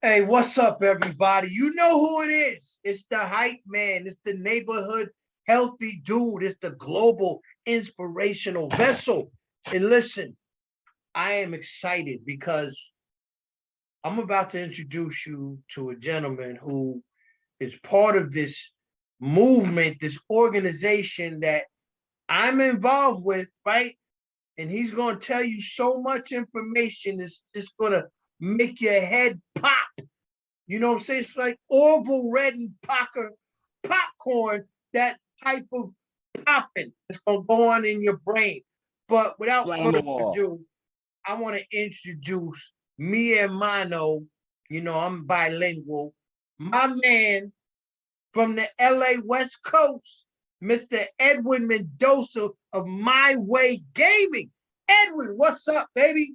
Hey, what's up, everybody? You know who it is. It's the hype man. It's the neighborhood healthy dude. It's the global inspirational vessel. And listen, I am excited because I'm about to introduce you to a gentleman who is part of this movement, this organization that I'm involved with, right? And he's going to tell you so much information. It's just going to make your head pop. You know what I'm saying? It's like Orville Red and popcorn, that type of popping that's going to go on in your brain. But without Fly on further the wall. ado, I want to introduce mi hermano. I'm bilingual. My man from the LA West Coast, Mr. Edwin Mendoza of My Way Gaming. Edwin, what's up, baby?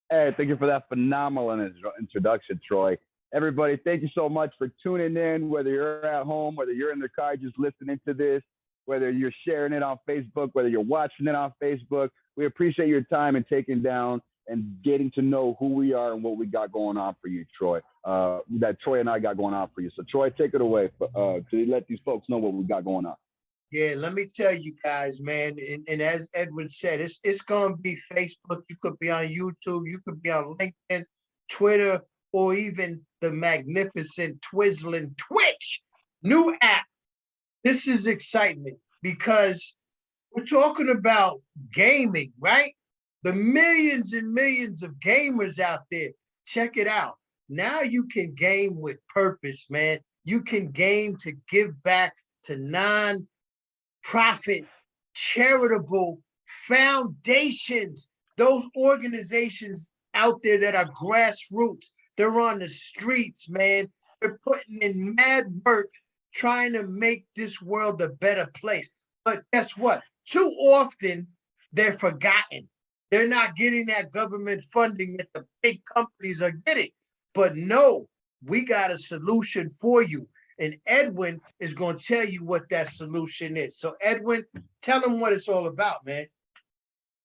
Hey, thank you for that phenomenal introduction, Troy. Everybody, thank you so much for tuning in, whether you're at home, whether you're in the car just listening to this, whether you're sharing it on Facebook, whether you're watching it on Facebook. We appreciate your time and taking down and getting to know who we are and what we got going on for you, Troy. That Troy and I got going on for you. So, Troy, take it away to let these folks know what we got going on. Yeah, let me tell you guys, man. And as Edwin said, it's gonna be Facebook. You could be on YouTube. You could be on LinkedIn, Twitter, or even the magnificent Twizzling Twitch new app. This is excitement because we're talking about gaming, right? The millions and millions of gamers out there. Check it out. Now you can game with purpose, man. You can game to give back to profit, charitable foundations, those organizations out there that are grassroots. They're on the streets, man. They're putting in mad work trying to make this world a better place. But guess what? Too often they're forgotten. They're not getting that government funding that the big companies are getting. But no, we got a solution for you. And Edwin is going to tell you what that solution is. So, Edwin, tell them what it's all about, man.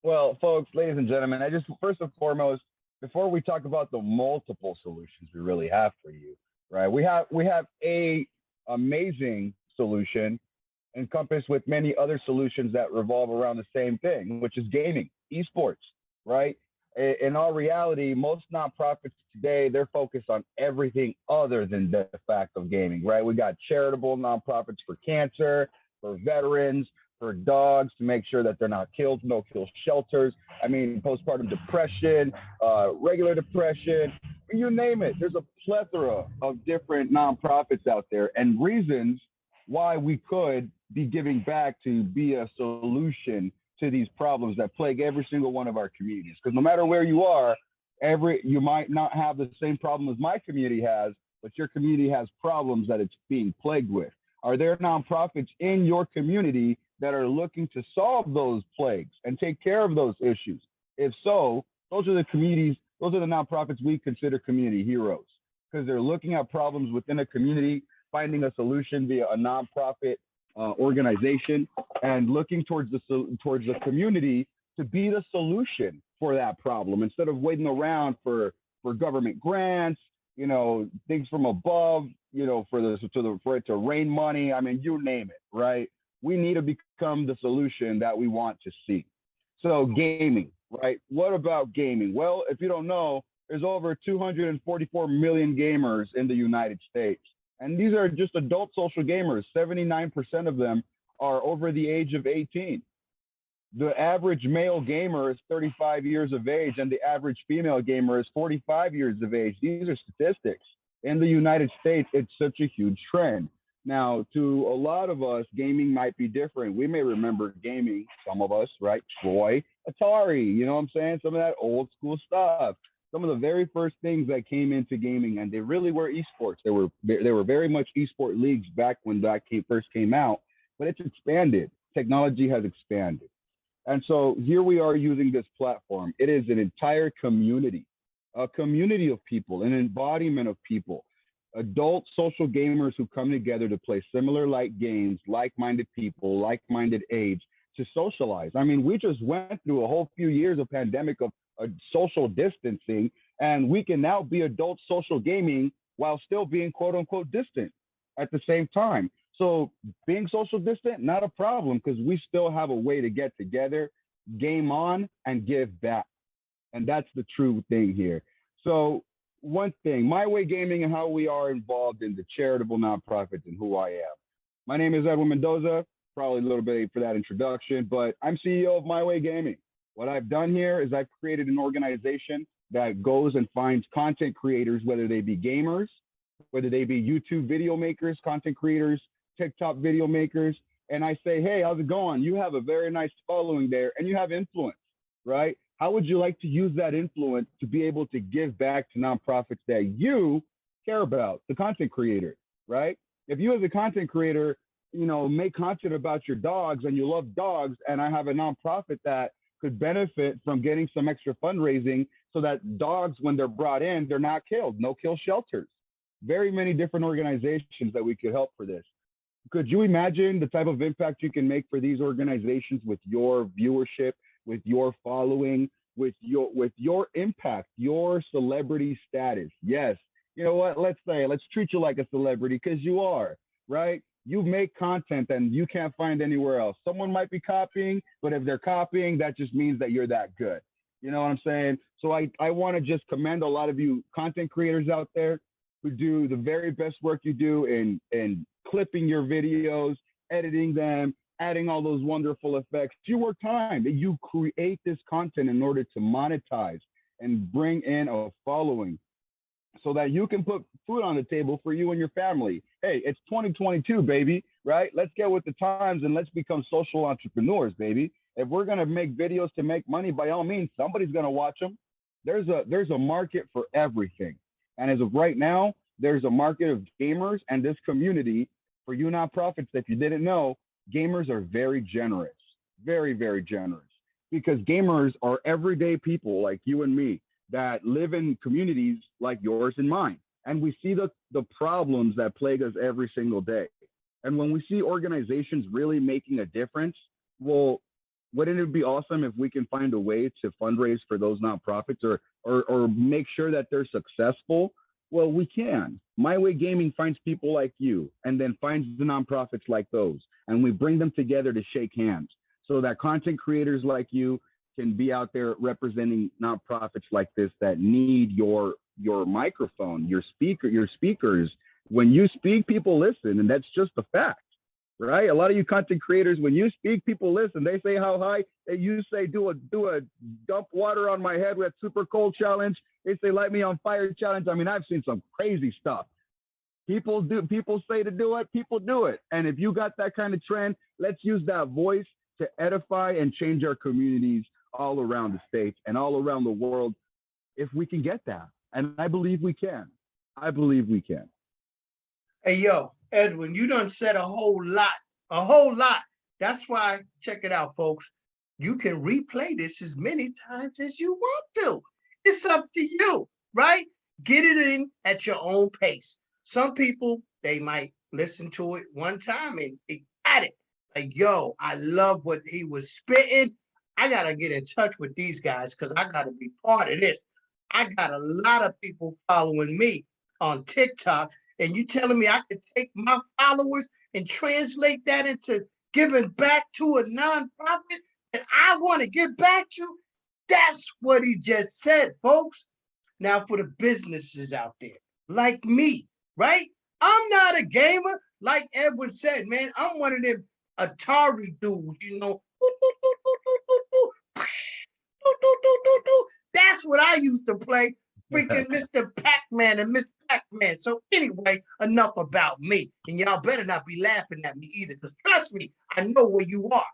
Well, folks, ladies and gentlemen, I just first and foremost, before we talk about the multiple solutions we really have for you, right? We have a amazing solution encompassed with many other solutions that revolve around the same thing, which is gaming, esports, right? In all reality, most nonprofits today, they're focused on everything other than the fact of gaming, right? We got charitable nonprofits for cancer, for veterans, for dogs to make sure that they're not killed, no kill shelters. I mean, postpartum depression, regular depression, you name it. There's a plethora of different nonprofits out there and reasons why we could be giving back to be a solution to these problems that plague every single one of our communities. Because no matter where you are, you might not have the same problem as my community has, but your community has problems that it's being plagued with. Are there nonprofits in your community that are looking to solve those plagues and take care of those issues? If so, those are the communities, those are the nonprofits we consider community heroes, because they're looking at problems within a community, finding a solution via a nonprofit organization, and looking towards the community to be the solution for that problem instead of waiting around for government grants, things from above, for it to rain money. I mean, you name it, right? We need to become the solution that we want to see. So gaming, right? What about gaming? Well, if you don't know, there's over 244 million gamers in the United States. And these are just adult social gamers. 79% of them are over the age of 18. The average male gamer is 35 years of age, and the average female gamer is 45 years of age. These are statistics. In the United States, it's such a huge trend. Now, to a lot of us, gaming might be different. We may remember gaming, some of us, right? Troy, Atari, you know what I'm saying? Some of that old school stuff. Some of the very first things that came into gaming, and they really were esports. They were very much esport leagues back when that first came out, but it's expanded. Technology has expanded. And so here we are using this platform. It is an entire community, a community of people, an embodiment of people, adult social gamers who come together to play similar like games, like-minded people, like-minded age, to socialize. I mean, we just went through a whole few years of pandemic of social distancing, And we can now be adult social gaming while still being quote unquote distant at the same time. So being social distant, not a problem because we still have a way to get together, game on, and give back. And that's the true thing here. So one thing, My Way Gaming and how we are involved in the charitable nonprofits and who I am. My name is Edwin Mendoza. Probably a little bit late for that introduction, but I'm CEO of My Way Gaming. What I've done here is I've created an organization that goes and finds content creators, whether they be gamers, whether they be YouTube video makers, content creators, TikTok video makers, and I say, hey, how's it going? You have a very nice following there and you have influence, right? How would you like to use that influence to be able to give back to nonprofits that you care about, the content creator, right? If you as a content creator, make content about your dogs and you love dogs, and I have a nonprofit that could benefit from getting some extra fundraising so that dogs, when they're brought in, they're not killed, no kill shelters. Very many different organizations that we could help for this. Could you imagine the type of impact you can make for these organizations with your viewership, with your following, with your impact, your celebrity status? Yes. You know what? Let's treat you like a celebrity because you are, right? You make content and you can't find anywhere else. Someone might be copying, but if they're copying, that just means that you're that good. You know what I'm saying? So I want to just commend a lot of you content creators out there who do the very best work you do in clipping your videos, editing them, adding all those wonderful effects. You work time. You create this content in order to monetize and bring in a following so that you can put food on the table for you and your family. Hey, it's 2022, baby, right? Let's get with the times and let's become social entrepreneurs, baby. If we're going to make videos to make money, by all means, somebody's going to watch them. There's a market for everything. And as of right now, there's a market of gamers, and this community, for you nonprofits, if you didn't know, gamers are very generous, very, very generous, because gamers are everyday people like you and me that live in communities like yours and mine. And we see the problems that plague us every single day. And when we see organizations really making a difference, well, wouldn't it be awesome if we can find a way to fundraise for those nonprofits or make sure that they're successful? Well, we can. My Way Gaming finds people like you and then finds the nonprofits like those. And we bring them together to shake hands so that content creators like you can be out there representing nonprofits like this that need your microphone, your speakers. When you speak, people listen, and that's just a fact, right? A lot of you content creators, when you speak, people listen. They say how high, you say do a dump water on my head with super cold challenge. They say light me on fire challenge. I mean, I've seen some crazy stuff. People say to do it, people do it. And if you got that kind of trend, let's use that voice to edify and change our communities all around the states and all around the world if we can get that. And I believe we can. I believe we can. Hey, yo, Edwin, you done said a whole lot. That's why, check it out, folks. You can replay this as many times as you want to. It's up to you, right? Get it in at your own pace. Some people, they might listen to it one time and they got it. Like, yo, I love what he was spitting. I got to get in touch with these guys because I got to be part of this. I got a lot of people following me on TikTok, and you telling me I could take my followers and translate that into giving back to a nonprofit that I want to give back to? That's what he just said, folks. Now, for the businesses out there, like me, right? I'm not a gamer, like Edwin said, man. I'm one of them Atari dudes, That's what I used to play, freaking Mr. Pac-Man and Miss Pac-Man. So anyway, enough about me. And y'all better not be laughing at me either, because trust me, I know where you are.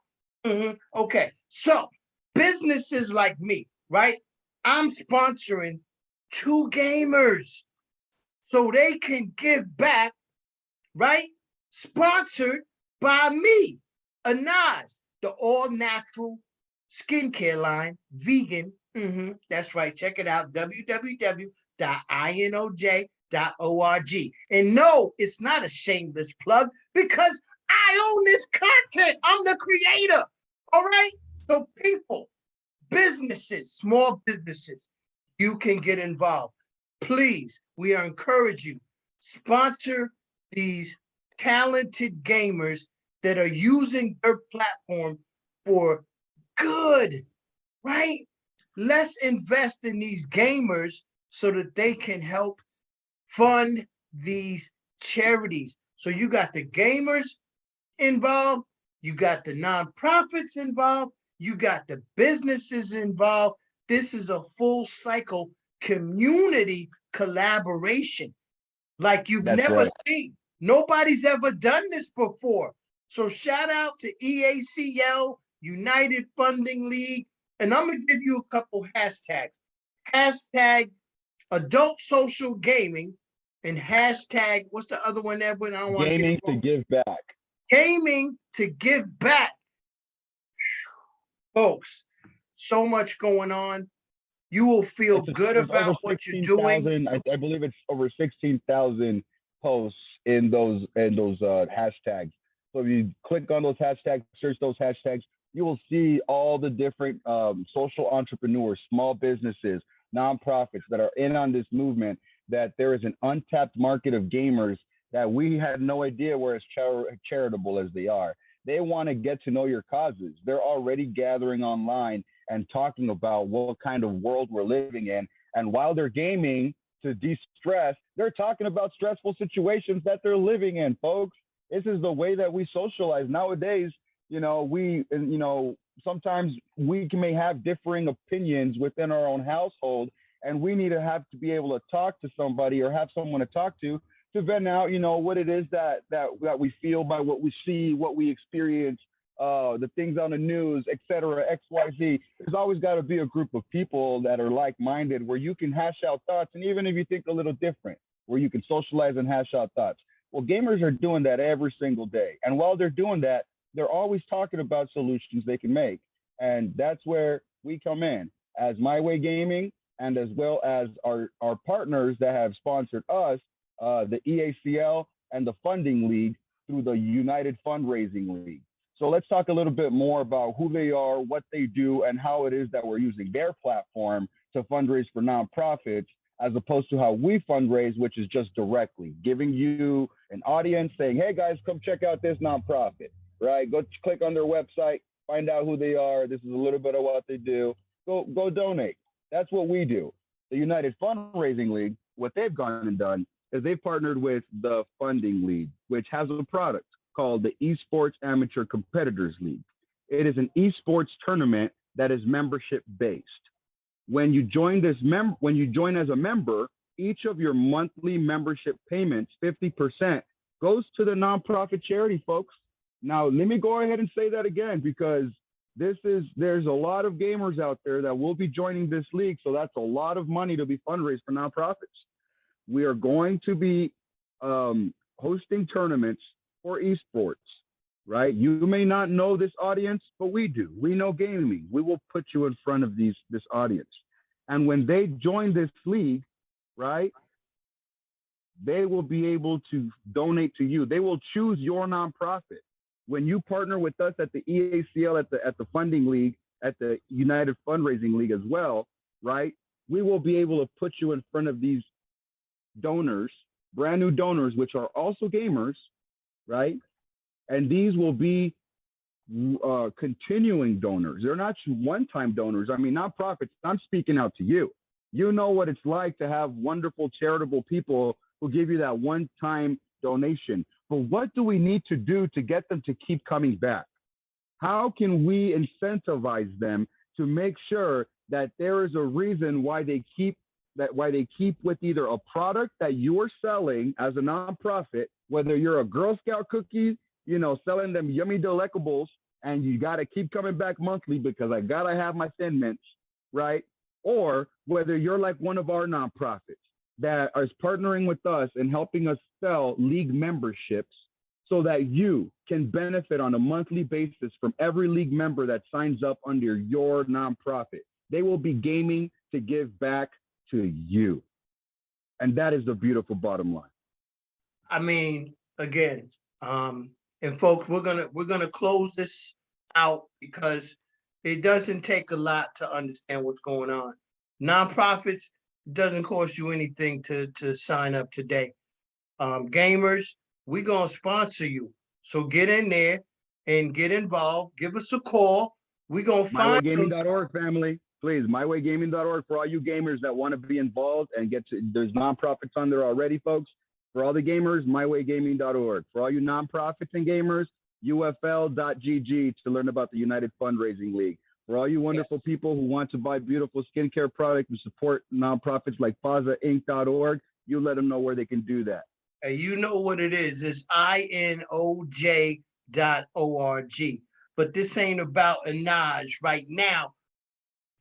Okay, so businesses like me, right? I'm sponsoring 2 gamers so they can give back, right? Sponsored by me, INOJ, the all-natural skincare line, vegan. That's right. Check it out, www.inoj.org. And no, it's not a shameless plug because I own this content. I'm the creator. All right? So people, businesses, small businesses, you can get involved. Please, we encourage you, sponsor these talented gamers that are using their platform for good, right? Let's invest in these gamers so that they can help fund these charities. So you got the gamers involved, you got the nonprofits involved, you got the businesses involved. This is a full cycle community collaboration like you've That's never right. seen. Nobody's ever done this before. So shout out to EACL, United Funding League, and I'm gonna give you a couple hashtags. Hashtag adult social gaming and hashtag, what's the other one, Edwin? I don't want to get Gaming it to wrong. give back. Gaming to give back. Folks, so much going on. You will feel good There's over about what you're doing. 16,000. I believe it's over 16,000 posts in those hashtags. So if you click on those hashtags, search those hashtags, you will see all the different social entrepreneurs, small businesses, nonprofits that are in on this movement. That there is an untapped market of gamers that we had no idea were as charitable as they are. They want to get to know your causes. They're already gathering online and talking about what kind of world we're living in. And while they're gaming to de-stress, they're talking about stressful situations that they're living in, folks. This is the way that we socialize nowadays. Sometimes we may have differing opinions within our own household, and we need to have to be able to talk to somebody or have someone to talk to vent out, what it is that we feel by what we see, what we experience, the things on the news, etc., XYZ. There's always got to be a group of people that are like-minded where you can hash out thoughts, and even if you think a little different, where you can socialize and hash out thoughts. Well, gamers are doing that every single day. And while they're doing that, they're always talking about solutions they can make. And that's where we come in as My Way Gaming, and as well as our partners that have sponsored us, the EACL and the Funding League through the United Fundraising League. So let's talk a little bit more about who they are, what they do, and how it is that we're using their platform to fundraise for nonprofits, as opposed to how we fundraise, which is just directly giving you an audience saying, hey guys, come check out this nonprofit, right? Go click on their website, find out who they are. This is a little bit of what they do. Go donate. That's what we do. The United Fundraising League, what they've gone and done is they've partnered with the Funding League, which has a product called the Esports Amateur Competitors League. It is an esports tournament that is membership based. When you join as a member, each of your monthly membership payments, 50%, goes to the nonprofit charity, folks. Now, let me go ahead and say that again, because there's a lot of gamers out there that will be joining this league. So that's a lot of money to be fundraised for nonprofits. We are going to be hosting tournaments for esports, right? You may not know this audience, but we do. We know gaming. We will put you in front of this audience. And when they join this league, right, they will be able to donate to you. They will choose your nonprofit. When you partner with us at the EACL, at the Funding League, at the United Fundraising League as well, right, we will be able to put you in front of these donors, brand new donors, which are also gamers, right? And these will be continuing donors. They're not one-time donors. I mean, nonprofits, I'm speaking out to you. You know what it's like to have wonderful charitable people who give you that one-time donation. But what do we need to do to get them to keep coming back? How can we incentivize them to make sure that there is a reason why they keep with either a product that you are selling as a nonprofit, whether you're a Girl Scout cookie, selling them yummy delectables, and you got to keep coming back monthly because I got to have my Thin Mints, right? Or whether you're like one of our nonprofits that is partnering with us and helping us sell league memberships so that you can benefit on a monthly basis from every league member that signs up under your nonprofit. They will be gaming to give back to you. And that is the beautiful bottom line. I mean, again, and folks, we're gonna close this out because it doesn't take a lot to understand what's going on. Nonprofits, doesn't cost you anything to sign up today. Gamers, we gonna sponsor you. So get in there and get involved. Give us a call. We gonna find some. MyWayGaming.org, family. Please, MyWayGaming.org for all you gamers that want to be involved and get to. There's nonprofits on there already, folks. For all the gamers, MyWayGaming.org. For all you nonprofits and gamers, UFL.gg to learn about the United Fundraising League. For all you wonderful people who want to buy beautiful skincare products and support nonprofits like FazaInc.org, you let them know where they can do that. And you know what it is. It's INOJ.org. But this ain't about INOJ right now.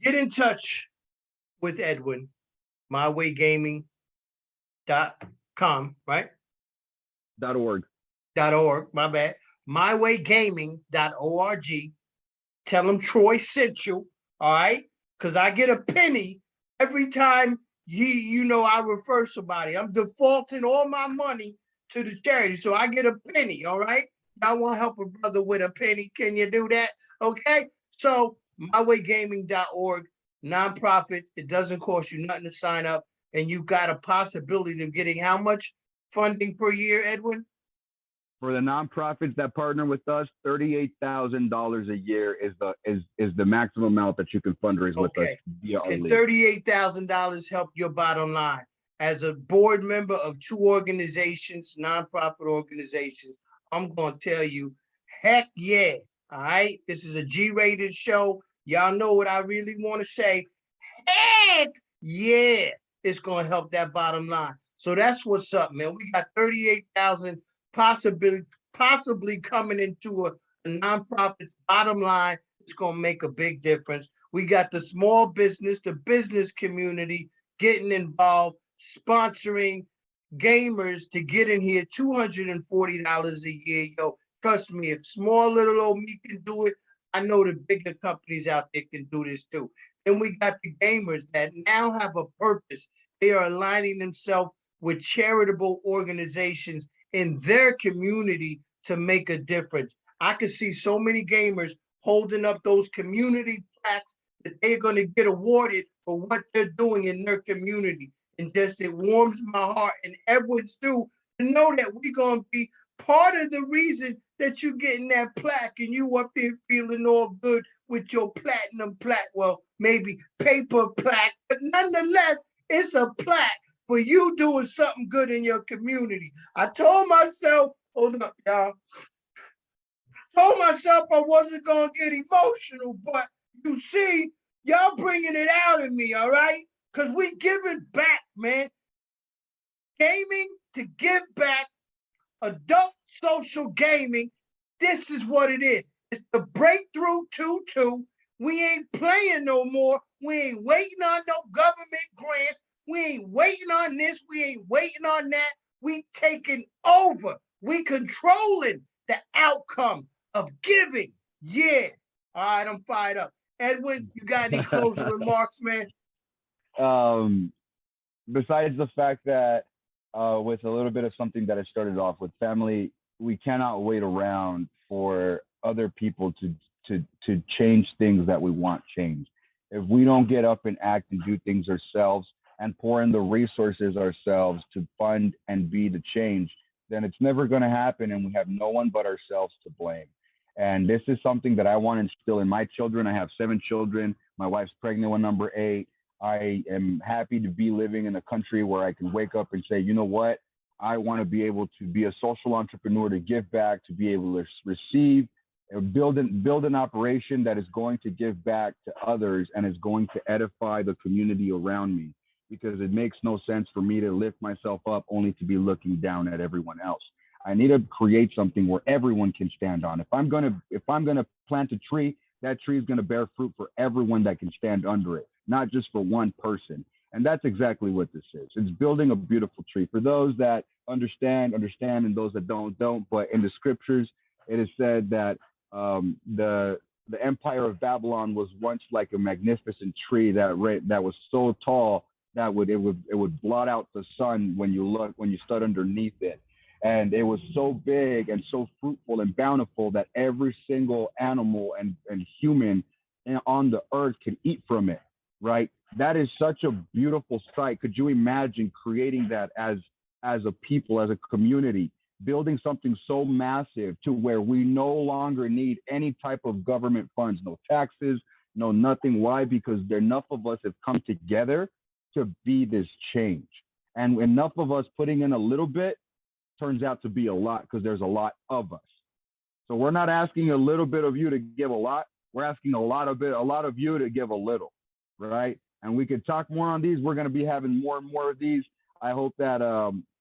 Get in touch with Edwin, mywaygaming.com, right? .org. .org, my bad. mywaygaming.org. Tell them Troy sent you, all right? Because I get a penny every time I refer somebody. I'm defaulting all my money to the charity, so I get a penny, all right? Y'all want to help a brother with a penny? Can you do that? Okay? So mywaygaming.org, nonprofit. It doesn't cost you nothing to sign up, and you got a possibility of getting how much funding per year, Edwin? For the nonprofits that partner with us, $38,000 a year is the maximum amount that you can fundraise with us via our league. $38,000 help your bottom line? As a board member of 2 organizations, nonprofit organizations, I'm gonna tell you, heck yeah. All right. This is a G-rated show. Y'all know what I really want to say. Heck yeah. It's gonna help that bottom line. So that's what's up, man. We got 38,000 possibly coming into a nonprofit's bottom line. It's gonna make a big difference. We got the small business, the business community getting involved, sponsoring gamers to get in here. $240 a year. Yo, trust me, if small little old me can do it, I know the bigger companies out there can do this too. And we got the gamers that now have a purpose. They are aligning themselves with charitable organizations in their community to make a difference. I can see so many gamers holding up those community plaques that they're going to get awarded for what they're doing in their community. And just it warms my heart and Edwin's too to know that we're going to be part of the reason that you're getting that plaque and you up there feeling all good with your platinum plaque. Well, maybe paper plaque, but nonetheless, it's a plaque for you doing something good in your community. I told myself, hold up, y'all. Told myself I wasn't going to get emotional, but you see, y'all bringing it out of me, all right? Because we giving back, man. Gaming to give back, adult social gaming, this is what it is. It's the breakthrough 2-2. We ain't playing no more. We ain't waiting on no government grants. We ain't waiting on this. We ain't waiting on that. We taking over. We controlling the outcome of giving. Yeah. All right, I'm fired up. Edwin, you got any closing remarks, man? Besides the fact that with a little bit of something that I started off with, family, we cannot wait around for other people to change things that we want changed. If we don't get up and act and do things ourselves and pour in the resources ourselves to fund and be the change, then it's never going to happen, and we have no one but ourselves to blame. And this is something that I want to instill in my children. I have 7 children. My wife's pregnant with number 8. I am happy to be living in a country where I can wake up and say, you know what? I want to be able to be a social entrepreneur, to give back, to be able to receive, build an operation that is going to give back to others and is going to edify the community around me. Because it makes no sense for me to lift myself up only to be looking down at everyone else. I need to create something where everyone can stand on. If I'm gonna plant a tree, that tree is gonna bear fruit for everyone that can stand under it, not just for one person. And that's exactly what this is. It's building a beautiful tree. For those that understand, and those that don't. But in the scriptures, it is said that the empire of Babylon was once like a magnificent tree that was so tall that it would blot out the sun when you stood underneath it. And it was so big and so fruitful and bountiful that every single animal and human on the earth could eat from it, right? That is such a beautiful sight. Could you imagine creating that as a people, as a community, building something so massive to where we no longer need any type of government funds, no taxes, no nothing. Why? Because enough of us have come together to be this change. And enough of us putting in a little bit turns out to be a lot, because there's a lot of us. So we're not asking a little bit of you to give a lot. We're asking a lot of you to give a little, right? And we could talk more on these. We're going to be having more and more of these. I hope that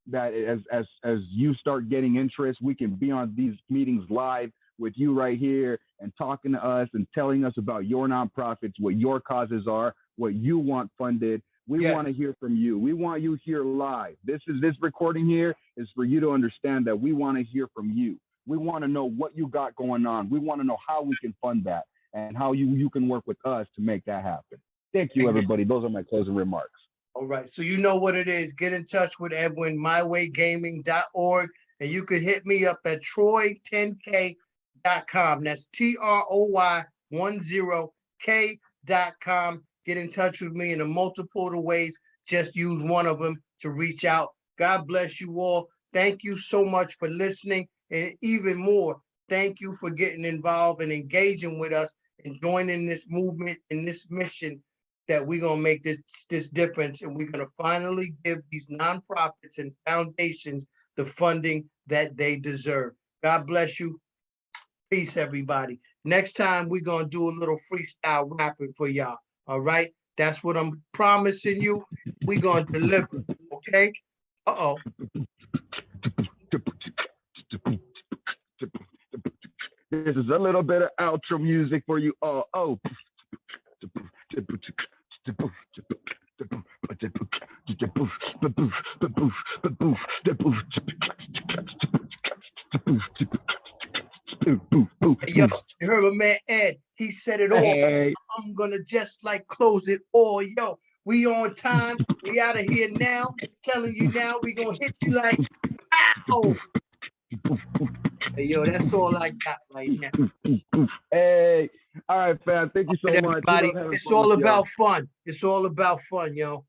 that as you start getting interest, we can be on these meetings live with you right here and talking to us and telling us about your nonprofits, what your causes are, what you want funded. We want to hear from you. We want you here live. This recording here is for you to understand that we want to hear from you. We want to know what you got going on. We want to know how we can fund that and how you can work with us to make that happen. Thank you, everybody. Those are my closing remarks. All right. So you know what it is. Get in touch with Edwin, mywaygaming.org. And you could hit me up at troy10k.com. That's TROY10k.com. Get in touch with me in a multiple of ways. Just use one of them to reach out. God bless you all. Thank you so much for listening. And even more, thank you for getting involved and engaging with us and joining this movement and this mission that we're going to make this difference. And we're going to finally give these nonprofits and foundations the funding that they deserve. God bless you. Peace, everybody. Next time, we're going to do a little freestyle rapping for y'all. All right? That's what I'm promising you. We're going to deliver. Okay? Uh-oh. This is a little bit of outro music for you all. Oh. Yo, you heard my man Ed. He said it all. Hey. I'm gonna just like close it all. Yo, we on time. We out of here now. Telling you now, we gonna hit you like pow. Hey, yo, that's all I got right now. Hey, all right, fam. Thank you so much. Everybody, it's all about fun. It's all about fun, yo.